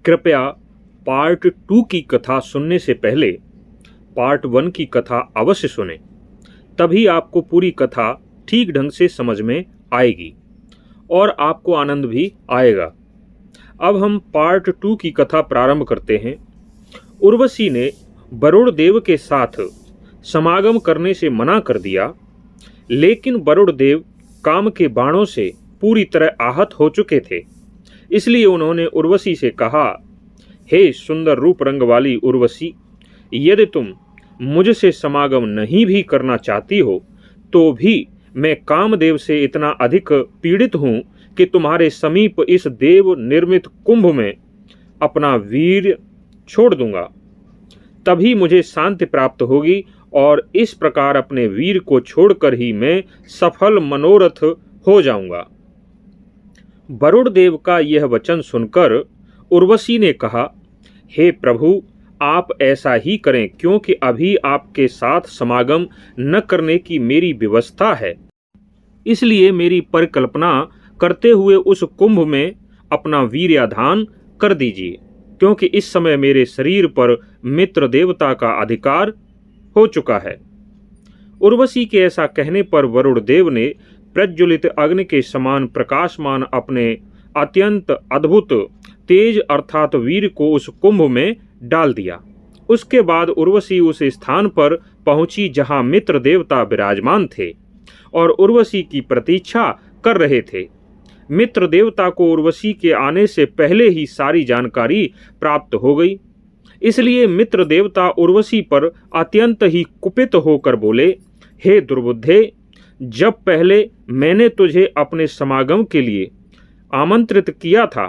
कृपया पार्ट 2 की कथा सुनने से पहले पार्ट 1 की कथा अवश्य सुनें, तभी आपको पूरी कथा ठीक ढंग से समझ में आएगी और आपको आनंद भी आएगा। अब हम पार्ट 2 की कथा प्रारंभ करते हैं। उर्वशी ने वरुण देव के साथ समागम करने से मना कर दिया, लेकिन वरुण देव काम के बाणों से पूरी तरह आहत हो चुके थे। इसलिए उन्होंने उर्वशी से कहा, हे सुंदर रूप रंग वाली उर्वशी, यदि तुम मुझसे समागम नहीं भी करना चाहती हो तो भी मैं कामदेव से इतना अधिक पीड़ित हूँ कि तुम्हारे समीप इस देव निर्मित कुंभ में अपना वीर छोड़ दूंगा। तभी मुझे शांति प्राप्त होगी और इस प्रकार अपने वीर को छोड़कर ही मैं सफल मनोरथ हो जाऊंगा। वरुण देव का यह वचन सुनकर उर्वशी ने कहा, हे प्रभु, आप ऐसा ही करें, क्योंकि अभी आपके साथ समागम न करने की मेरी व्यवस्था है। इसलिए मेरी परिकल्पना करते हुए उस कुंभ में अपना वीर्याधान कर दीजिए, क्योंकि इस समय मेरे शरीर पर मित्र देवता का अधिकार हो चुका है। उर्वशी के ऐसा कहने पर वरुण देव ने प्रज्वलित अग्नि के समान प्रकाशमान अपने अत्यंत अद्भुत तेज अर्थात वीर को उस कुंभ में डाल दिया। उसके बाद उर्वशी उस स्थान पर पहुंची जहां मित्र देवता विराजमान थे और उर्वशी की प्रतीक्षा कर रहे थे। मित्र देवता को उर्वशी के आने से पहले ही सारी जानकारी प्राप्त हो गई। इसलिए मित्र देवता उर्वशी पर अत्यंत ही कुपित होकर बोले, हे दुर्बुद्धे, जब पहले मैंने तुझे अपने समागम के लिए आमंत्रित किया था,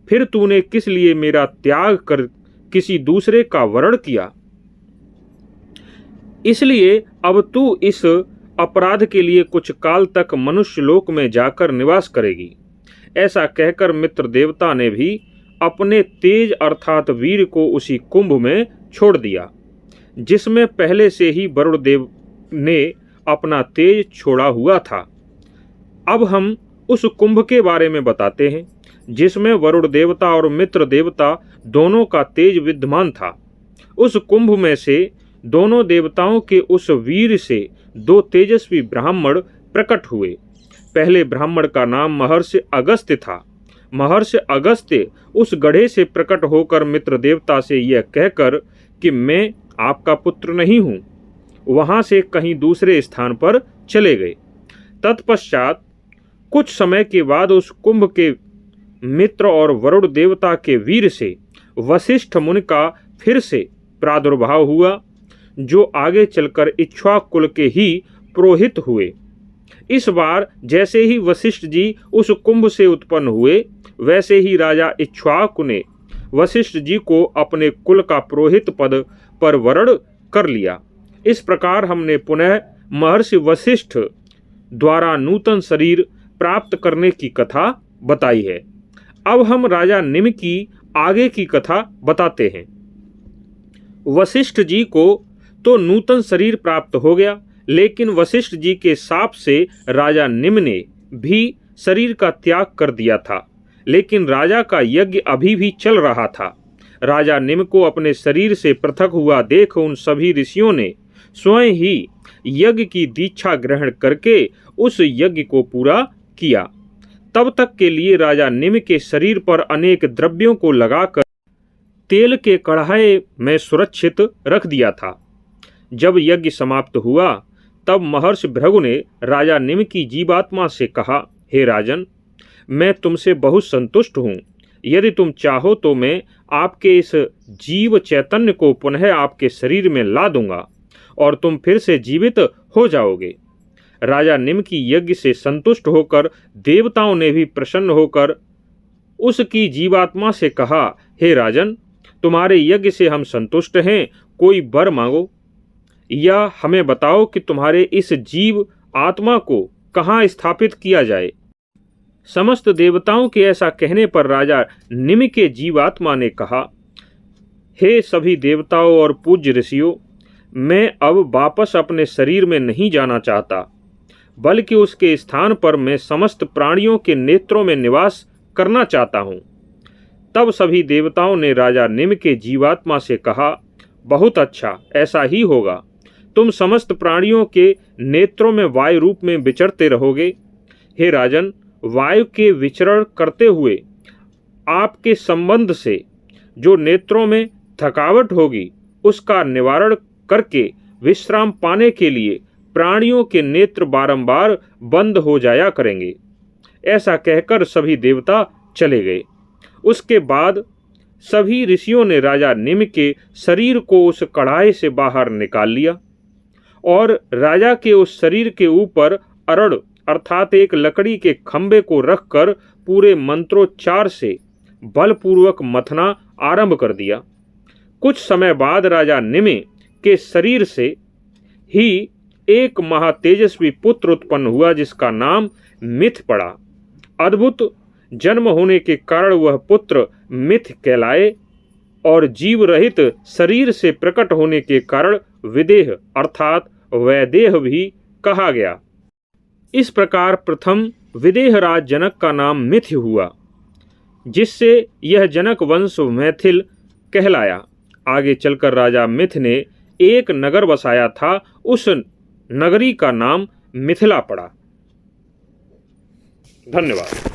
फिर तूने किस लिए मेरा त्याग कर किसी दूसरे का वरण किया? इसलिए अब तू इस अपराध के लिए कुछ काल तक मनुष्य लोक में जाकर निवास करेगी। ऐसा कहकर मित्र देवता ने भी अपने तेज अर्थात वीर को उसी कुंभ में छोड़ दिया, जिसमें पहले से ही वरुण देव ने अपना तेज छोड़ा हुआ था। अब हम उस कुंभ के बारे में बताते हैं, जिसमें वरुण देवता और मित्र देवता दोनों का तेज विद्यमान था। उस कुंभ में से दोनों देवताओं के उस वीर से दो तेजस्वी ब्राह्मण प्रकट हुए। पहले ब्राह्मण का नाम महर्षि अगस्त्य था। महर्षि अगस्त्य उस गड्ढे से प्रकट होकर मित्र देवता से यह कहकर कि मैं आपका पुत्र नहीं हूँ, वहां से कहीं दूसरे स्थान पर चले गए। तत्पश्चात कुछ समय के बाद उस कुंभ के मित्र और वरुण देवता के वीर से वशिष्ठ मुनि का फिर से प्रादुर्भाव हुआ, जो आगे चलकर इक्ष्वाकु कुल के ही पुरोहित हुए। इस बार जैसे ही वशिष्ठ जी उस कुंभ से उत्पन्न हुए, वैसे ही राजा इक्ष्वाकु ने वशिष्ठ जी को अपने कुल का पुरोहित पद पर वरण कर लिया। इस प्रकार हमने पुनः महर्षि वशिष्ठ द्वारा नूतन शरीर प्राप्त करने की कथा बताई है। अब हम राजा निम की आगे की कथा बताते हैं। वशिष्ठ जी को तो नूतन शरीर प्राप्त हो गया, लेकिन वशिष्ठ जी के शाप से राजा निम ने भी शरीर का त्याग कर दिया था, लेकिन राजा का यज्ञ अभी भी चल रहा था। राजा निम को अपने शरीर से पृथक हुआ देख उन सभी ऋषियों ने स्वयं ही यज्ञ की दीक्षा ग्रहण करके उस यज्ञ को पूरा किया। तब तक के लिए राजा निम के शरीर पर अनेक द्रव्यों को लगाकर तेल के कढ़ाई में सुरक्षित रख दिया था। जब यज्ञ समाप्त हुआ, तब महर्षि भृगु ने राजा निम की जीवात्मा से कहा, हे राजन, मैं तुमसे बहुत संतुष्ट हूँ। यदि तुम चाहो तो मैं आपके इस जीव चैतन्य को पुनः आपके शरीर में ला दूंगा और तुम फिर से जीवित हो जाओगे। राजा निम की यज्ञ से संतुष्ट होकर देवताओं ने भी प्रसन्न होकर उसकी जीवात्मा से कहा, हे राजन, तुम्हारे यज्ञ से हम संतुष्ट हैं, कोई वर मांगो या हमें बताओ कि तुम्हारे इस जीव आत्मा को कहाँ स्थापित किया जाए। समस्त देवताओं के ऐसा कहने पर राजा निम के जीवात्मा ने कहा, हे सभी देवताओं और पूज्य ऋषियों, मैं अब वापस अपने शरीर में नहीं जाना चाहता, बल्कि उसके स्थान पर मैं समस्त प्राणियों के नेत्रों में निवास करना चाहता हूँ। तब सभी देवताओं ने राजा निम के जीवात्मा से कहा, बहुत अच्छा, ऐसा ही होगा। तुम समस्त प्राणियों के नेत्रों में वायु रूप में विचरते रहोगे। हे राजन, वायु के विचरण करते हुए आपके संबंध से जो नेत्रों में थकावट होगी उसका निवारण करके विश्राम पाने के लिए प्राणियों के नेत्र बारंबार बंद हो जाया करेंगे। ऐसा कहकर सभी देवता चले गए। उसके बाद सभी ऋषियों ने राजा निम के शरीर को उस कढ़ाई से बाहर निकाल लिया और राजा के उस शरीर के ऊपर अरड़ अर्थात एक लकड़ी के खंभे को रखकर पूरे मंत्रोच्चार से बलपूर्वक मथना आरंभ कर दिया। कुछ समय बाद राजा निमि के शरीर से ही एक महातेजस्वी पुत्र उत्पन्न हुआ जिसका नाम मिथ पड़ा। अद्भुत जन्म होने के कारण वह पुत्र मिथ कहलाए और जीव रहित शरीर से प्रकट होने के कारण विदेह अर्थात वैदेह भी कहा गया। इस प्रकार प्रथम विदेहराज जनक का नाम मिथ हुआ, जिससे यह जनक वंश मैथिल कहलाया। आगे चलकर राजा मिथ ने एक नगर बसाया था, उस नगरी का नाम मिथिला पड़ा। धन्यवाद।